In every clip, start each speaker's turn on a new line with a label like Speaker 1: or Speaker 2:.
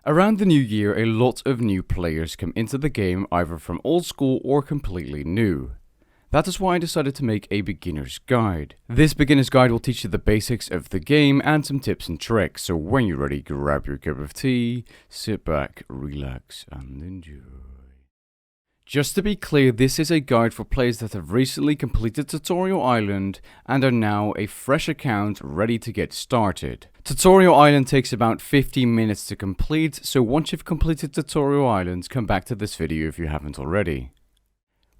Speaker 1: Around the new year, a lot of new players come into the game either from old school or completely new. That is why I decided to make a beginner's guide. This beginner's guide will teach you the basics of the game and some tips and tricks, so when you're ready, grab your cup of tea, sit back, relax and enjoy. Just to be clear, this is a guide for players that have recently completed Tutorial Island and are now a fresh account ready to get started. Tutorial Island takes about 15 minutes to complete, so once you've completed Tutorial Island, come back to this video if you haven't already.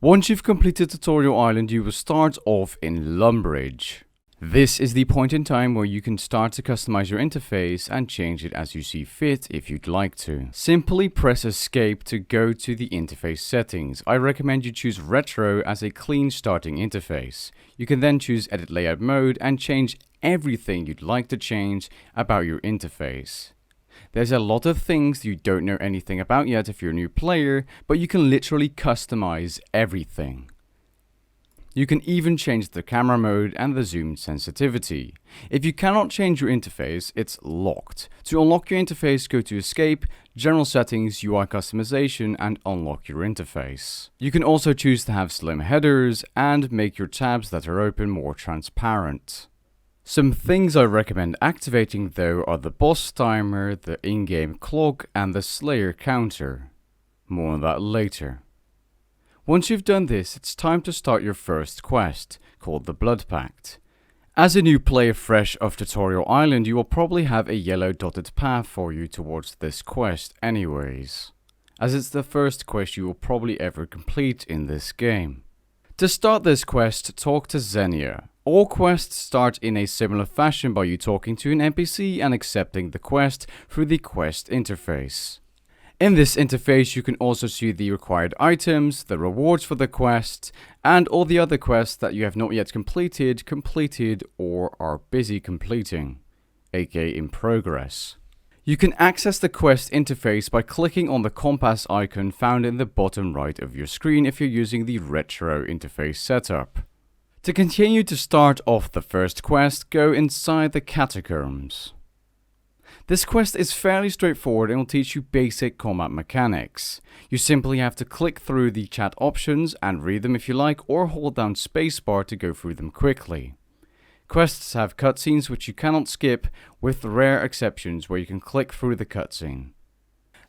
Speaker 1: Once you've completed Tutorial Island, you will start off in Lumbridge. This is the point in time where you can start to customize your interface and change it as you see fit if you'd like to. Simply press escape to go to the interface settings. I recommend you choose retro as a clean starting interface. You can then choose edit layout mode and change everything you'd like to change about your interface. There's a lot of things you don't know anything about yet if you're a new player, but you can literally customize everything. You can even change the camera mode and the zoom sensitivity. If you cannot change your interface, it's locked. To unlock your interface, go to Escape, General Settings, UI Customization and unlock your interface. You can also choose to have slim headers and make your tabs that are open more transparent. Some things I recommend activating though are the boss timer, the in-game clock and the Slayer counter. More on that later. Once you've done this, it's time to start your first quest, called the Blood Pact. As a new player fresh off Tutorial Island, you will probably have a yellow dotted path for you towards this quest anyways, as it's the first quest you will probably ever complete in this game. To start this quest, talk to Xenia. All quests start in a similar fashion by you talking to an NPC and accepting the quest through the quest interface. In this interface, you can also see the required items, the rewards for the quest, and all the other quests that you have not yet completed, or are busy completing, aka in progress. You can access the quest interface by clicking on the compass icon found in the bottom right of your screen if you're using the retro interface setup. To continue to start off the first quest, go inside the catacombs. This quest is fairly straightforward and will teach you basic combat mechanics. You simply have to click through the chat options and read them if you like, or hold down spacebar to go through them quickly. Quests have cutscenes which you cannot skip, with rare exceptions where you can click through the cutscene.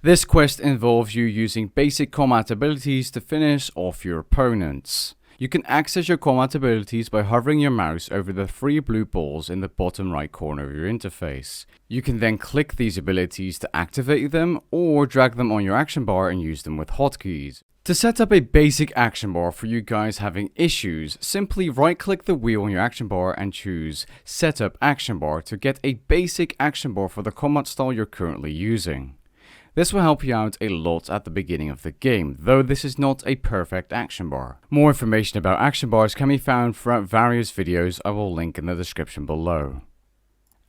Speaker 1: This quest involves you using basic combat abilities to finish off your opponents. You can access your combat abilities by hovering your mouse over the 3 blue balls in the bottom right corner of your interface. You can then click these abilities to activate them, or drag them on your action bar and use them with hotkeys. To set up a basic action bar for you guys having issues, simply right click the wheel on your action bar and choose Setup Action Bar to get a basic action bar for the combat style you're currently using. This will help you out a lot at the beginning of the game, though this is not a perfect action bar. More information about action bars can be found throughout various videos I will link in the description below.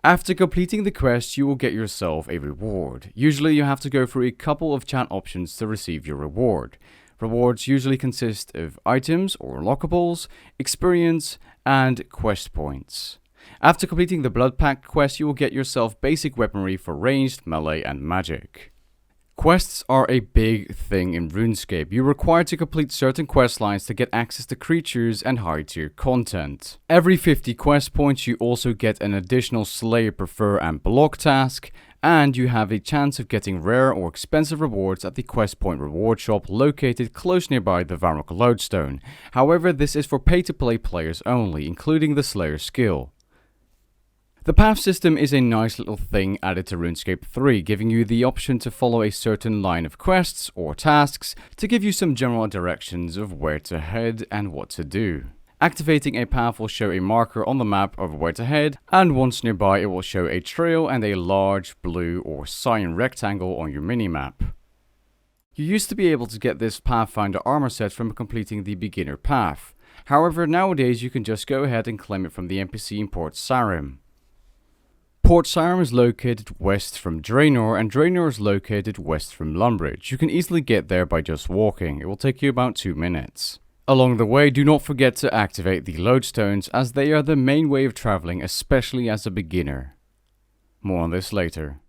Speaker 1: After completing the quest, you will get yourself a reward. Usually you have to go through a couple of chat options to receive your reward. Rewards usually consist of items or unlockables, experience, and quest points. After completing the Blood Pact quest, you will get yourself basic weaponry for ranged, melee, and magic. Quests are a big thing in Runescape. You're required to complete certain quest lines to get access to creatures and high tier content. Every 50 quest points you also get an additional Slayer Prefer and Block task, and you have a chance of getting rare or expensive rewards at the quest point reward shop located close nearby the Varrock Lodestone. However, this is for pay to play players only, including the Slayer skill. The path system is a nice little thing added to RuneScape 3, giving you the option to follow a certain line of quests or tasks to give you some general directions of where to head and what to do. Activating a path will show a marker on the map of where to head, and once nearby it will show a trail and a large blue or cyan rectangle on your minimap. You used to be able to get this Pathfinder armor set from completing the beginner path. However, nowadays you can just go ahead and claim it from the NPC in Port Sarim. Port Sarim is located west from Draenor, and Draenor is located west from Lumbridge. You can easily get there by just walking. It will take you about 2 minutes. Along the way, do not forget to activate the lodestones, as they are the main way of traveling, especially as a beginner. More on this later.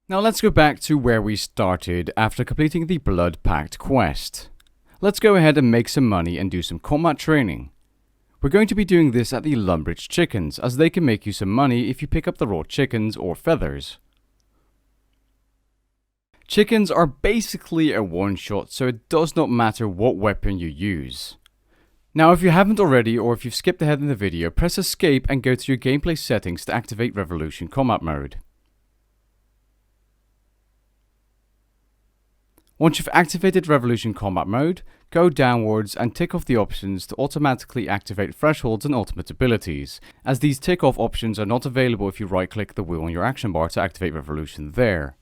Speaker 1: Now let's go back to where we started after completing the Blood Pact quest. Let's go ahead and make some money and do some combat training. We're going to be doing this at the Lumbridge chickens, as they can make you some money if you pick up the raw chickens or feathers. Chickens are basically a one-shot, so it does not matter what weapon you use. Now if you haven't already, or if you've skipped ahead in the video, press escape and go to your gameplay settings to activate Revolution Combat Mode. Once you've activated Revolution Combat Mode, go downwards and tick off the options to automatically activate thresholds and ultimate abilities, as these tick off options are not available if you right click the wheel on your action bar to activate Revolution there.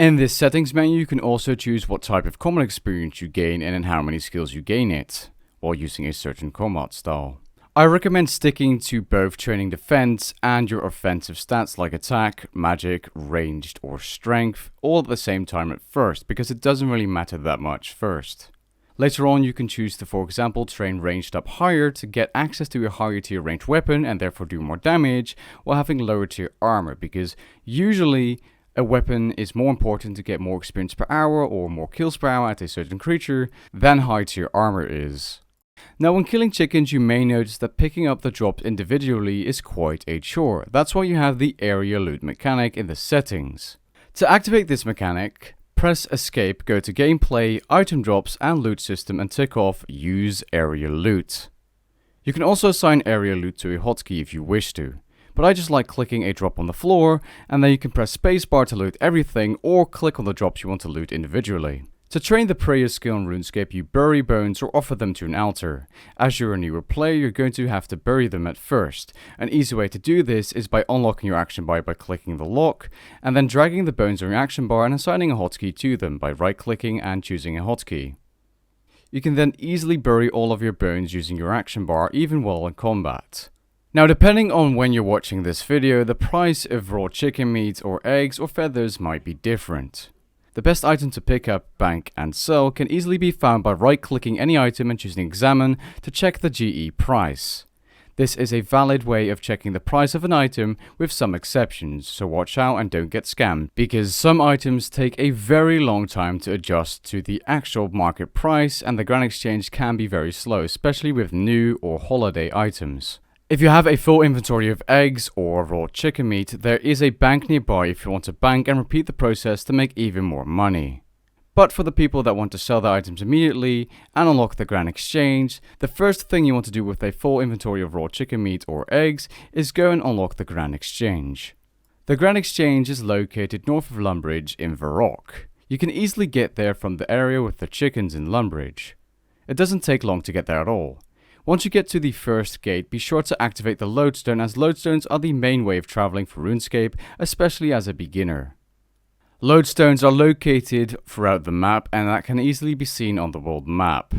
Speaker 1: In this settings menu you can also choose what type of combat experience you gain and in how many skills you gain it, while using a certain combat style. I recommend sticking to both training defense and your offensive stats like attack, magic, ranged or strength all at the same time at first, because it doesn't really matter that much first. Later on you can choose to, for example, train ranged up higher to get access to a higher tier ranged weapon and therefore do more damage, while having lower tier armor, because usually a weapon is more important to get more experience per hour or more kills per hour at a certain creature than high tier armor is. Now when killing chickens you may notice that picking up the drops individually is quite a chore. That's why you have the area loot mechanic in the settings. To activate this mechanic, press escape, go to gameplay, item drops and loot system and tick off use area loot. You can also assign area loot to a hotkey if you wish to, but I just like clicking a drop on the floor, and then you can press spacebar to loot everything or click on the drops you want to loot individually. To train the prayer skill in Runescape, you bury bones or offer them to an altar. As you're a newer player, you're going to have to bury them at first. An easy way to do this is by unlocking your action bar by clicking the lock, and then dragging the bones on your action bar and assigning a hotkey to them by right-clicking and choosing a hotkey. You can then easily bury all of your bones using your action bar, even while in combat. Now depending on when you're watching this video, the price of raw chicken meat or eggs or feathers might be different. The best item to pick up, bank and sell can easily be found by right-clicking any item and choosing examine to check the GE price. This is a valid way of checking the price of an item with some exceptions, so watch out and don't get scammed, because some items take a very long time to adjust to the actual market price and the Grand Exchange can be very slow, especially with new or holiday items. If you have a full inventory of eggs or raw chicken meat, there is a bank nearby if you want to bank and repeat the process to make even more money. But for the people that want to sell their items immediately and unlock the Grand Exchange, the first thing you want to do with a full inventory of raw chicken meat or eggs is go and unlock the Grand Exchange. The Grand Exchange is located north of Lumbridge in Varrock. You can easily get there from the area with the chickens in Lumbridge. It doesn't take long to get there at all. Once you get to the first gate, be sure to activate the lodestone, as lodestones are the main way of traveling for Runescape, especially as a beginner. Lodestones are located throughout the map and that can easily be seen on the world map.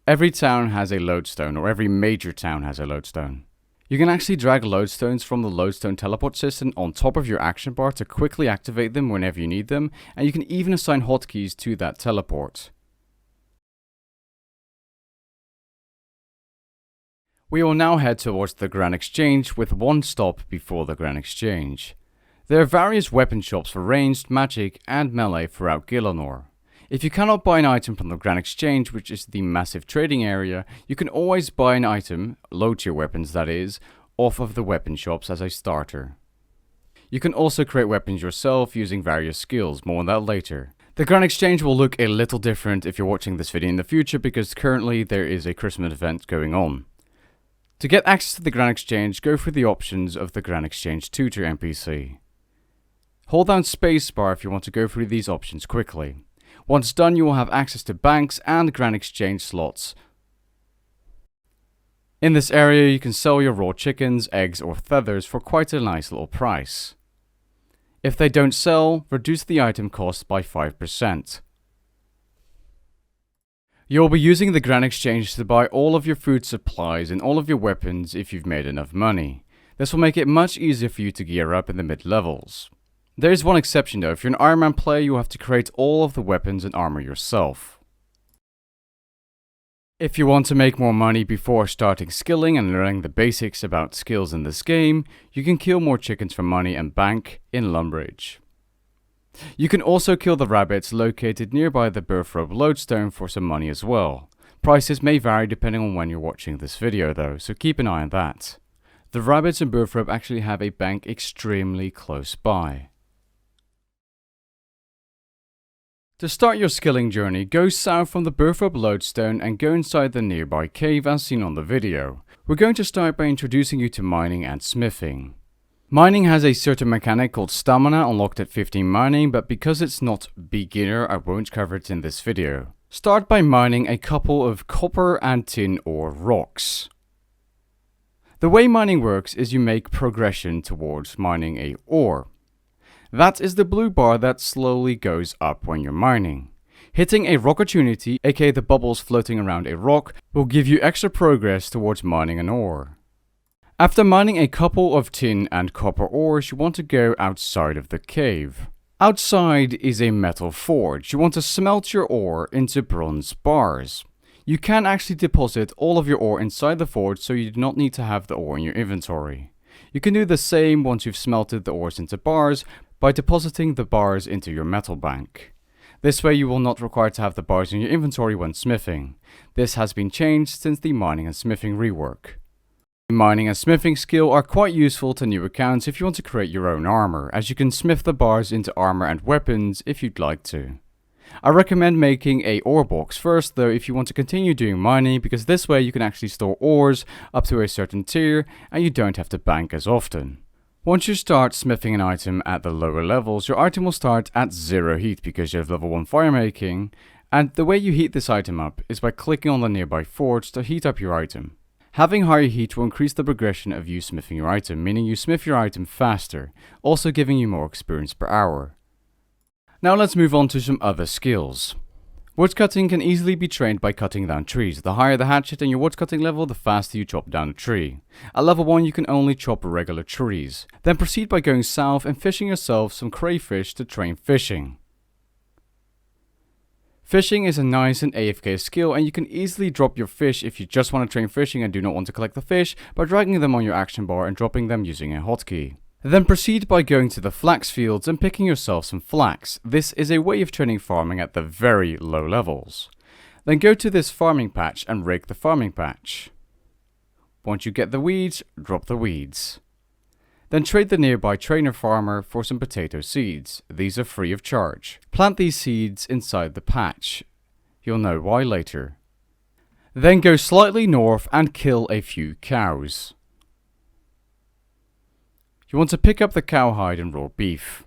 Speaker 1: Every town has a lodestone, or every major town has a lodestone. You can actually drag lodestones from the lodestone teleport system on top of your action bar to quickly activate them whenever you need them, and you can even assign hotkeys to that teleport. We will now head towards the Grand Exchange with one stop before the Grand Exchange. There are various weapon shops for ranged, magic and melee throughout Gielinor. If you cannot buy an item from the Grand Exchange, which is the massive trading area, you can always buy an item, low tier weapons that is, off of the weapon shops as a starter. You can also create weapons yourself using various skills, more on that later. The Grand Exchange will look a little different if you're watching this video in the future, because currently there is a Christmas event going on. To get access to the Grand Exchange, go through the options of the Grand Exchange tutor NPC. Hold down spacebar if you want to go through these options quickly. Once done, you will have access to banks and Grand Exchange slots. In this area, you can sell your raw chickens, eggs or feathers for quite a nice little price. If they don't sell, reduce the item cost by 5%. You'll be using the Grand Exchange to buy all of your food supplies and all of your weapons if you've made enough money. This will make it much easier for you to gear up in the mid-levels. There is one exception though. If you're an Iron Man player, you have to create all of the weapons and armor yourself. If you want to make more money before starting skilling and learning the basics about skills in this game, you can kill more chickens for money and bank in Lumbridge. You can also kill the rabbits located nearby the Birthrobe lodestone for some money as well. Prices may vary depending on when you're watching this video though, so keep an eye on that. The rabbits in Birthrobe actually have a bank extremely close by. To start your skilling journey, go south from the Birthrobe lodestone and go inside the nearby cave as seen on the video. We're going to start by introducing you to mining and smithing. Mining has a certain mechanic called stamina unlocked at 15 mining, but because it's not beginner, I won't cover it in this video. Start by mining a couple of copper and tin ore rocks. The way mining works is you make progression towards mining a ore. That is the blue bar that slowly goes up when you're mining. Hitting a rock opportunity, aka the bubbles floating around a rock, will give you extra progress towards mining an ore. After mining a couple of tin and copper ores, you want to go outside of the cave. Outside is a metal forge. You want to smelt your ore into bronze bars. You can actually deposit all of your ore inside the forge, so you do not need to have the ore in your inventory. You can do the same once you've smelted the ores into bars by depositing the bars into your metal bank. This way you will not require to have the bars in your inventory when smithing. This has been changed since the mining and smithing rework. The mining and smithing skill are quite useful to new accounts if you want to create your own armor, as you can smith the bars into armor and weapons if you'd like to. I recommend making a ore box first though if you want to continue doing mining, because this way you can actually store ores up to a certain tier and you don't have to bank as often. Once you start smithing an item at the lower levels, your item will start at 0 heat because you have level 1 fire making, and the way you heat this item up is by clicking on the nearby forge to heat up your item. Having higher heat will increase the progression of you smithing your item, meaning you smith your item faster, also giving you more experience per hour. Now let's move on to some other skills. Woodcutting can easily be trained by cutting down trees. The higher the hatchet in your woodcutting level, the faster you chop down a tree. At level 1 you can only chop regular trees. Then proceed by going south and fishing yourself some crayfish to train fishing. Fishing is a nice and AFK skill, and you can easily drop your fish if you just want to train fishing and do not want to collect the fish by dragging them on your action bar and dropping them using a hotkey. Then proceed by going to the flax fields and picking yourself some flax. This is a way of training farming at the very low levels. Then go to this farming patch and rake the farming patch. Once you get the weeds, drop the weeds. Then trade the nearby trainer farmer for some potato seeds. These are free of charge. Plant these seeds inside the patch. You'll know why later. Then go slightly north and kill a few cows. You want to pick up the cowhide and raw beef.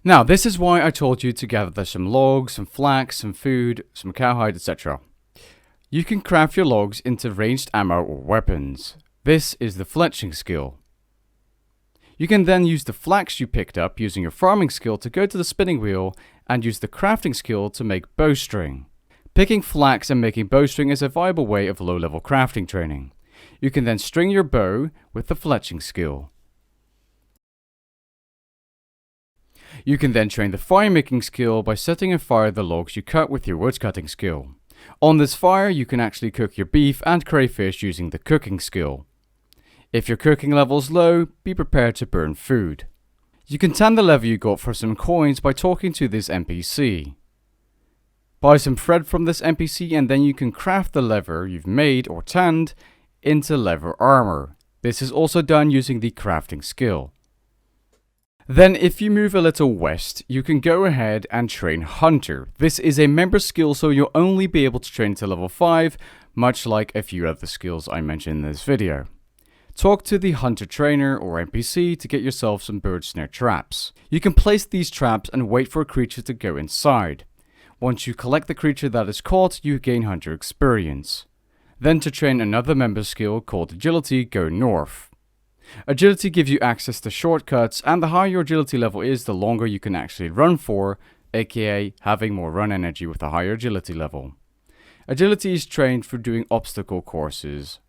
Speaker 1: Now this is why I told you to gather some logs, some flax, some food, some cowhide, etc. You can craft your logs into ranged ammo or weapons. This is the fletching skill. You can then use the flax you picked up using your farming skill to go to the spinning wheel and use the crafting skill to make bowstring. Picking flax and making bowstring is a viable way of low-level crafting training. You can then string your bow with the fletching skill. You can then train the fire making skill by setting afire the logs you cut with your woodcutting skill. On this fire you can actually cook your beef and crayfish using the cooking skill. If your cooking level is low, be prepared to burn food. You can tan the leather you got for some coins by talking to this NPC. Buy some thread from this NPC and then you can craft the leather you've made or tanned into leather armor. This is also done using the crafting skill. Then if you move a little west, you can go ahead and train Hunter. This is a member skill, so you'll only be able to train to level 5, much like a few other skills I mentioned in this video. Talk to the Hunter trainer or NPC to get yourself some bird snare traps. You can place these traps and wait for a creature to go inside. Once you collect the creature that is caught, you gain Hunter experience. Then to train another member skill called Agility, go north. Agility gives you access to shortcuts, and the higher your agility level is, the longer you can actually run for, aka having more run energy with a higher agility level. Agility is trained for doing obstacle courses.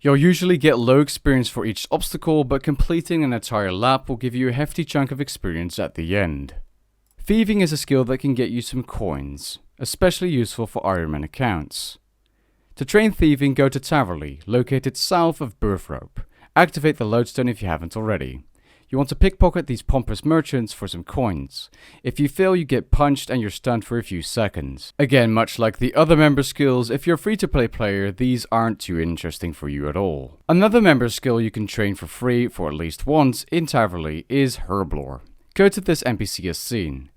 Speaker 1: You'll usually get low experience for each obstacle, but completing an entire lap will give you a hefty chunk of experience at the end. Thieving is a skill that can get you some coins, especially useful for Ironman accounts. To train thieving, go to Taverley, located south of Birthrobe. Activate the lodestone if you haven't already. You want to pickpocket these pompous merchants for some coins. If you fail, you get punched and you're stunned for a few seconds. Again, much like the other member skills, if you're a free-to-play player, these aren't too interesting for you at all. Another member skill you can train for free for at least once in Taverley is Herblore. Go to this NPC as seen.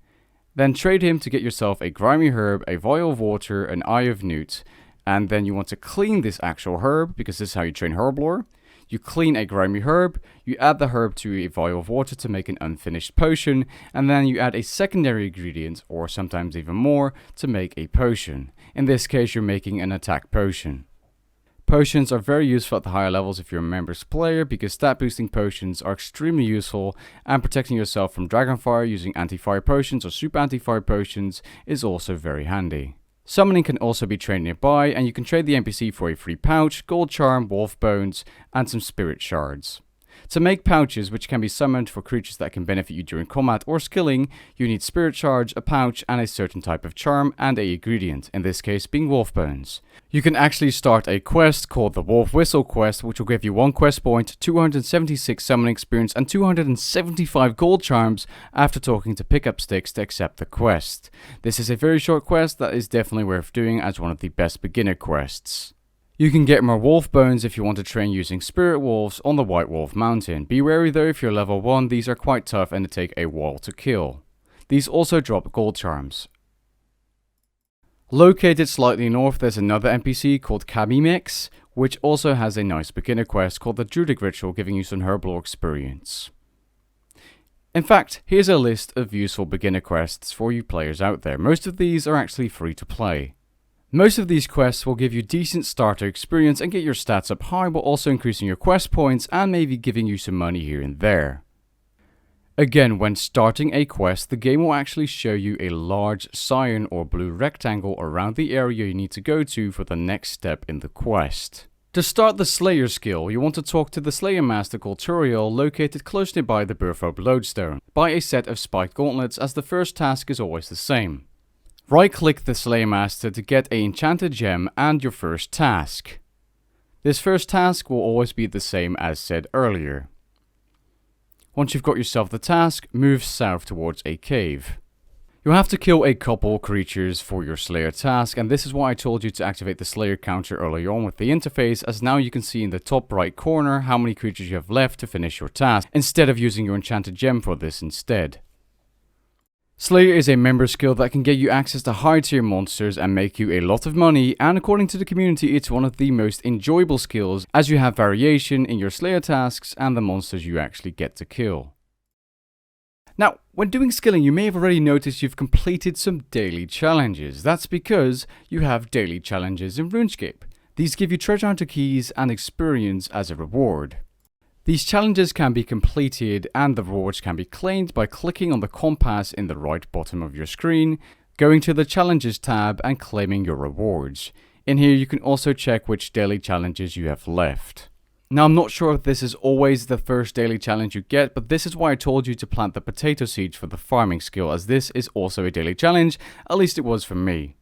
Speaker 1: Then trade him to get yourself a grimy herb, a vial of water, an eye of newt, and then you want to clean this actual herb, because this is how you train Herblore. You clean a grimy herb, you add the herb to a vial of water to make an unfinished potion, and then you add a secondary ingredient, or sometimes even more, to make a potion. In this case, you're making an attack potion. Potions are very useful at the higher levels if you're a members player, because stat boosting potions are extremely useful, and protecting yourself from dragonfire using anti-fire potions or super anti-fire potions is also very handy. Summoning can also be trained nearby, and you can trade the NPC for a free pouch, gold charm, wolf bones, and some spirit shards. To make pouches, which can be summoned for creatures that can benefit you during combat or skilling, you need spirit shards, a pouch, and a certain type of charm and a ingredient, in this case being wolf bones. You can actually start a quest called the Wolf Whistle quest, which will give you 1 quest point, 276 summoning experience, and 275 gold charms after talking to pickup sticks to accept the quest. This is a very short quest that is definitely worth doing as one of the best beginner quests. You can get more wolf bones if you want to train using spirit wolves on the White Wolf Mountain. Be wary though, if you're level 1, these are quite tough and they take a while to kill. These also drop gold charms. Located slightly north, there's another NPC called Kabimex, which also has a nice beginner quest called the Druidic Ritual, giving you some Herblore experience. In fact, here's a list of useful beginner quests for you players out there. Most of these are actually free to play. Most of these quests will give you decent starter experience and get your stats up high, while also increasing your quest points and maybe giving you some money here and there. Again, when starting a quest, the game will actually show you a large cyan or blue rectangle around the area you need to go to for the next step in the quest. To start the Slayer skill, you want to talk to the Slayer Master called Turiel, located close nearby the Burphobe Lodestone. Buy a set of spiked gauntlets, as the first task is always the same. Right-click the Slayer Master to get an enchanted gem and your first task. This first task will always be the same as said earlier. Once you've got yourself the task, move south towards a cave. You'll have to kill a couple creatures for your Slayer task, and this is why I told you to activate the Slayer counter earlier on with the interface, as now you can see in the top right corner how many creatures you have left to finish your task, instead of using your enchanted gem for this instead. Slayer is a member skill that can get you access to high tier monsters and make you a lot of money, and according to the community it's one of the most enjoyable skills, as you have variation in your Slayer tasks and the monsters you actually get to kill. Now, when doing skilling, you may have already noticed you've completed some daily challenges. That's because you have daily challenges in Runescape. These give you treasure hunter keys and experience as a reward. These challenges can be completed and the rewards can be claimed by clicking on the compass in the right bottom of your screen, going to the challenges tab and claiming your rewards. In here you can also check which daily challenges you have left. Now, I'm not sure if this is always the first daily challenge you get, but this is why I told you to plant the potato seeds for the farming skill, as this is also a daily challenge, at least it was for me.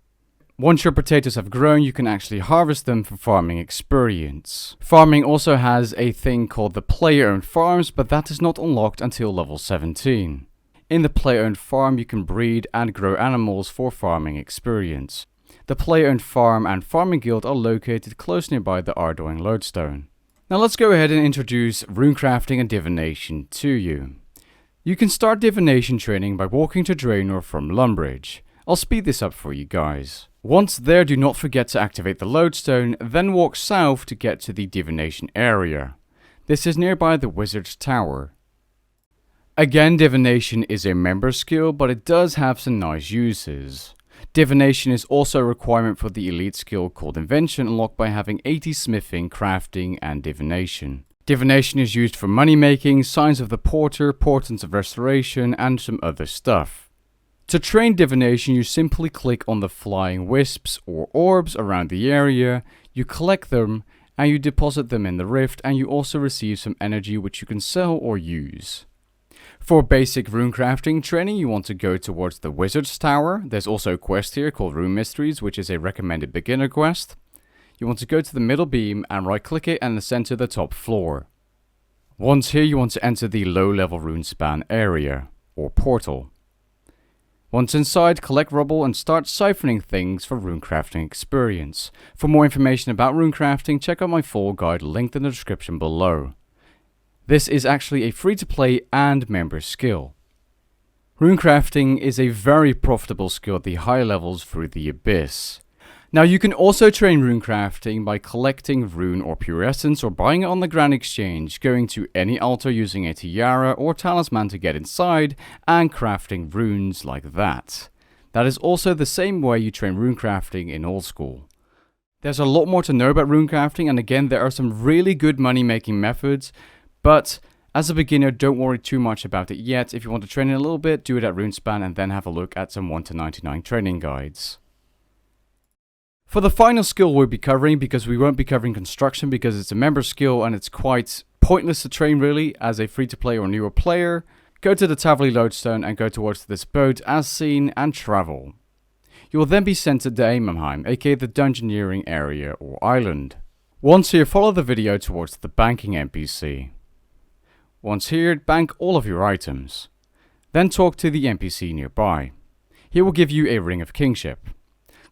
Speaker 1: Once your potatoes have grown, you can actually harvest them for farming experience. Farming also has a thing called the player-owned farms, but that is not unlocked until level 17. In the player-owned farm, you can breed and grow animals for farming experience. The player-owned farm and farming guild are located close nearby the Ardoing Lodestone. Now let's go ahead and introduce runecrafting and divination to you. You can start divination training by walking to Draenor from Lumbridge. I'll speed this up for you guys. Once there, do not forget to activate the lodestone, then walk south to get to the divination area. This is nearby the wizard's tower. Again, divination is a member skill, but it does have some nice uses. Divination is also a requirement for the elite skill called Invention, unlocked by having 80 smithing, crafting, and divination. Divination is used for money making, signs of the porter, portents of restoration, and some other stuff. To train divination, you simply click on the flying wisps or orbs around the area, you collect them, and you deposit them in the rift, and you also receive some energy which you can sell or use. For basic runecrafting training, you want to go towards the Wizard's Tower. There's also a quest here called Rune Mysteries, which is a recommended beginner quest. You want to go to the middle beam and right click it and ascend to the top floor. Once here, you want to enter the low-level runespan area, or portal. Once inside, collect rubble and start siphoning things for runecrafting experience. For more information about runecrafting, check out my full guide linked in the description below. This is actually a free-to-play and member skill. Runecrafting is a very profitable skill at the high levels through the Abyss. Now you can also train runecrafting by collecting rune or pure essence or buying it on the Grand Exchange, going to any altar using a tiara or talisman to get inside and crafting runes like that. That is also the same way you train runecrafting in old school. There's a lot more to know about runecrafting, and again there are some really good money making methods, but as a beginner don't worry too much about it yet. If you want to train it a little bit, do it at Runespan and then have a look at some 1 to 99 training guides. For the final skill we'll be covering, because we won't be covering construction because it's a member skill and it's quite pointless to train really as a free-to-play or newer player, go to the Taverley Lodestone and go towards this boat as seen and travel. You will then be sent to Daemonheim, aka the Dungeoneering area or island. Once here, follow the video towards the banking NPC. Once here, bank all of your items. Then talk to the NPC nearby. He will give you a Ring of Kingship.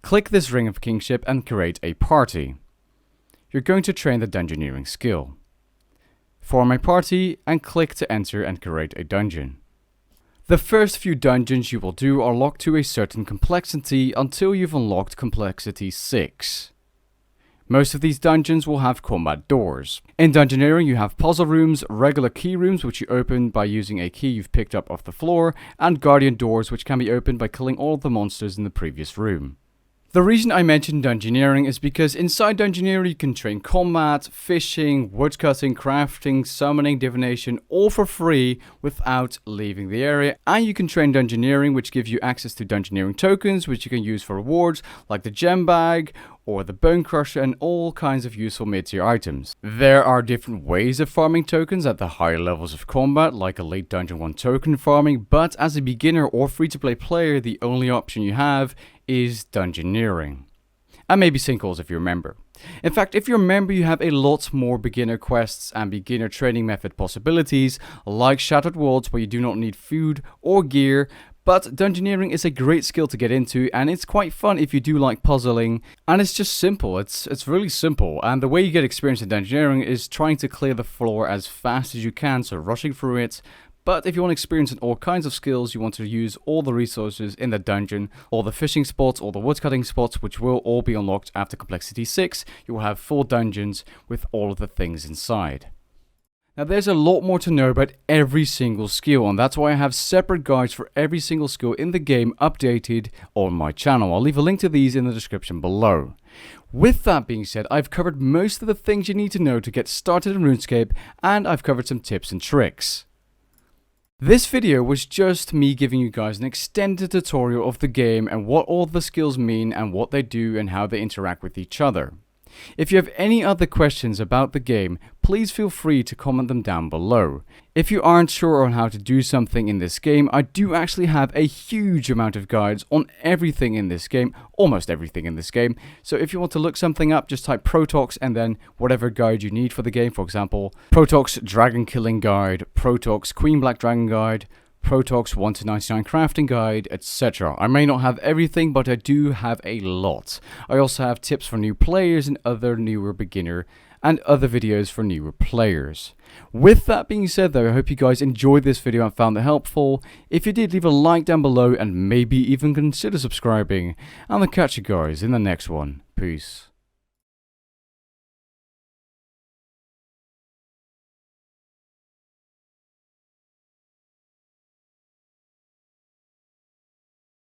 Speaker 1: Click this Ring of Kingship and create a party. You're going to train the Dungeoneering skill. Form a party and click to enter and create a dungeon. The first few dungeons you will do are locked to a certain complexity until you've unlocked complexity 6. Most of these dungeons will have combat doors. In Dungeoneering you have puzzle rooms, regular key rooms which you open by using a key you've picked up off the floor, and guardian doors which can be opened by killing all of the monsters in the previous room. The reason I mentioned Dungeoneering is because inside Dungeoneering you can train combat, fishing, woodcutting, crafting, summoning, divination, all for free without leaving the area. And you can train Dungeoneering, which gives you access to Dungeoneering tokens which you can use for rewards like the gem bag or the bone crusher and all kinds of useful mid-tier items. There are different ways of farming tokens at the higher levels of combat, like a late Dungeon 1 token farming, but as a beginner or free-to-play player the only option you have is Dungeoneering. And maybe sinkholes if you're a member. In fact, if you're a member you have a lot more beginner quests and beginner training method possibilities, like Shattered Worlds where you do not need food or gear. But Dungeoneering is a great skill to get into, and it's quite fun if you do like puzzling, and it's just simple. It's really simple, and the way you get experience in Dungeoneering is trying to clear the floor as fast as you can, so rushing through it. But if you want experience in all kinds of skills, you want to use all the resources in the dungeon, all the fishing spots, all the woodcutting spots, which will all be unlocked after complexity 6. You will have full dungeons with all of the things inside. Now there's a lot more to know about every single skill, and that's why I have separate guides for every single skill in the game updated on my channel. I'll leave a link to these in the description below. With that being said, I've covered most of the things you need to know to get started in RuneScape, and I've covered some tips and tricks. This video was just me giving you guys an extended tutorial of the game and what all the skills mean and what they do and how they interact with each other. If you have any other questions about the game, please feel free to comment them down below. If you aren't sure on how to do something in this game, I do actually have a huge amount of guides on everything in this game, almost everything in this game. So if you want to look something up, just type Protox and then whatever guide you need for the game. For example, Protox Dragon Killing Guide, Protox Queen Black Dragon Guide, Protox 1 to 99 crafting guide, etc. I may not have everything, but I do have a lot. I also have tips for new players and other newer beginner and other videos for newer players. With that being said though, I hope you guys enjoyed this video and found it helpful. If you did, leave a like down below and maybe even consider subscribing. And I'll catch you guys in the next one. Peace.